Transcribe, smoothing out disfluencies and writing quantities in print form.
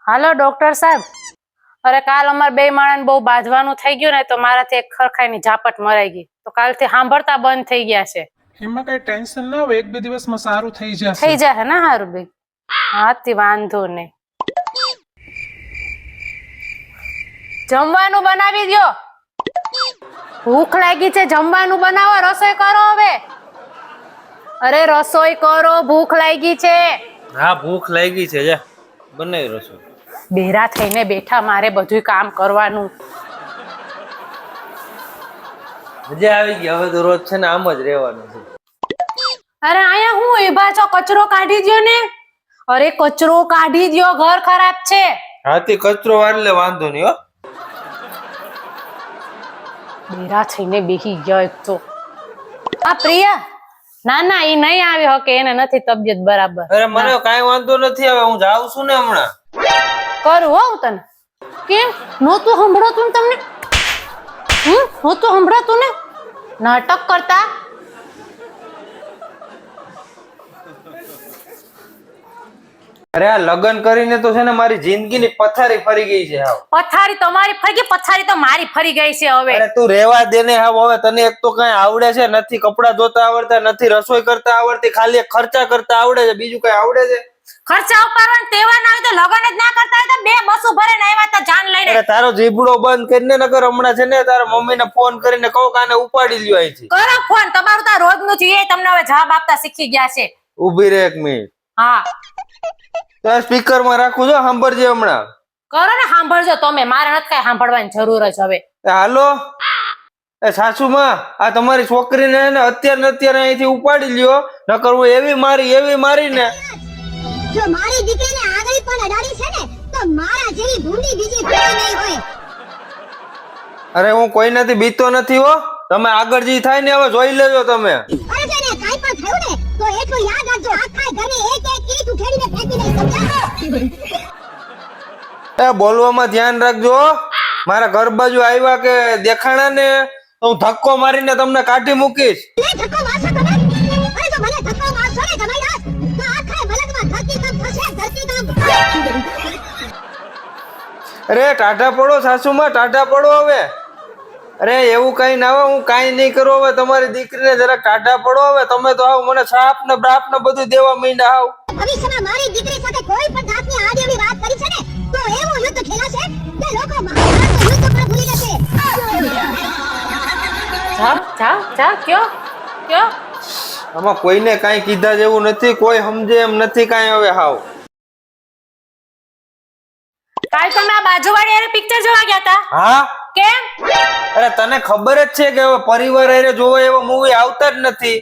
હાલો doctor સાહેબ, અરે કાલ અમારે બે માણસ બહુ બાંધવાનું થઈ ગયું ને તો મારાથી એક ખરખાઈની ઝાપટ મરાઈ ગઈ તો કાલથી સાંભળતા બંધ થઈ ગયા છે. એમાં કઈ ટેન્શન ના હોય, એક બે દિવસમાં સારું થઈ જશે. થઈ જશે ને હારું બે? હાથી વાંધો નહીં. જમવાનું બનાવી દ્યો, ભૂખ લાગી છે. જમવાનું બનાવો, રસોઈ કરો હવે. અરે રસોઈ કરો, ભૂખ લાગી છે. હા ભૂખ લાગી છે, જા બનાવી રસોઈ. બેરા થઈને બેઠા, મારે બધું કામ કરવાનું. મજા આવી ગઈ. હવે તો રોજ છે ને આમ જ રહેવાનું છે. અરે અહીંયા હું ઊભા છો? કચરો કાઢી દ્યો ને. અરે કચરો કાઢી દ્યો, ઘર ખરાબ છે. હાથી કચરો વાળલે વાંધો નહીં હો. બેરા થઈને બેહી ગયો એક તો. આ પ્રિયા, ના ના ઈ નહીં આવી હકે, એને નથી તબિયત બરાબર. અરે મને કાઈ વાંધો નથી. હવે હું જાઉં છું ને હમણાં. કરું હો તને. કેમ નહોતું સંભળાતું ને તમને? નહોતું સંભળાતું ને? નાટક કરતા. અરે આ લગ્ન કરીને તો છે ને મારી જિંદગીની પથારી ફરી ગઈ છે. હાવ પથારી તમારી ફરી ગઈ, પથારી તો મારી ફરી ગઈ છે હવે. અરે તું રેવા દે ને. હાવ હવે તને એક તો કઈ આવડે છે નથી, કપડા ધોતા આવડતા નથી, રસોઈ કરતા આવડતી, ખાલી એક ખર્ચા કરતા આવડે છે, બીજું કઈ આવડે છે? ખર્ચા ઉપાડવાના તેવા ના હોય તો લગન જ ના કરતા હોય તો બે બસો ભરીને આવ્યા તા જાન લઈને. અરે તારો જીબડો બંધ કરીને નકર હમણાં છે ને તારા મમ્મીને ફોન કરીને કહું કે આને ઉપાડી લ્યો અહીંથી. કરો ફોન, તમારું તો રોજનું છે, એ તમને હવે જવાબ આપતા શીખી ગયા છે. ઊભી રહે એક મિનિટ. હા તો સ્પીકર માં રાખું છો, સાંભળજે હમણાં. કરો ને, સાંભળજો તમે. મારે નથી કઈ સાંભળવાની જરૂર જ હવે. હાલો એ સાસુમાં, આ તમારી છોકરીને અત્યારે ને અત્યારે અહીંથી ઉપાડી લ્યો, નકર હું એવી મારી ને. જો મારી દીકરીને આગળ પણ અડાડી છે ને તો મારા જેવી ભૂંડી બીજી કોઈ નહીં હોય. અરે હું કોઈનાથી બીતો નથી હો. તમે આગળ જે થાય ને હવે જોઈ લેજો તમે. અરે તેને કાઈ પણ થયું ને તો એટલું યાદ રાખજો, આખા ઘરની એક એક કીટ ઉખેડીને ફેંકી દઈશ, સમજ્યા? એ બોલવામાં ધ્યાન રાખજો. મારા ઘર બાજુ આવ્યા કે દેખાણા ને તો હું ધક્કો મારીને તમને કાઢી મૂકીશ. લે ધક્કો મારશો તમે? અરે જો મને ધક્કો મારશો ને જમાઈદાસ તો આખા મલકમાં ધરતીકંપ થશે, ધરતીકંપ. અરે ટાઢા પડો સાસુમાં, ટાઢા પડો હવે. અરે એવું કઈ ના હોય, હું કઈ નહીં કરું હવે. તમારી દીકરીને જરાક ટાઢા પડો હવે. તમે તો આવ મને સાપ ને બાપ ને બધું દેવા માંડ્યા આવ. ભવિષ્યમાં મારી દીકરી સાથે કોઈ પણ જાતની આડી એવી વાત કરી છે ને તો એવું યુદ્ધ ખેલાશે કે લોકો મહાભારતનું યુદ્ધ પણ ભૂલી જશે. જા કયો આમાં કોઈને કાઈ કીધા જેવું નથી, કોઈ સમજે એમ નથી કાઈ હવે. હાવ કાલ તમે આ બાજુવાળી હારે પિક્ચર જોવા ગયા હતા? હા. કેમ? અરે તને ખબર જ છે કે હવે પરિવાર હારે જોવા એવા મૂવી આવતા જ નથી.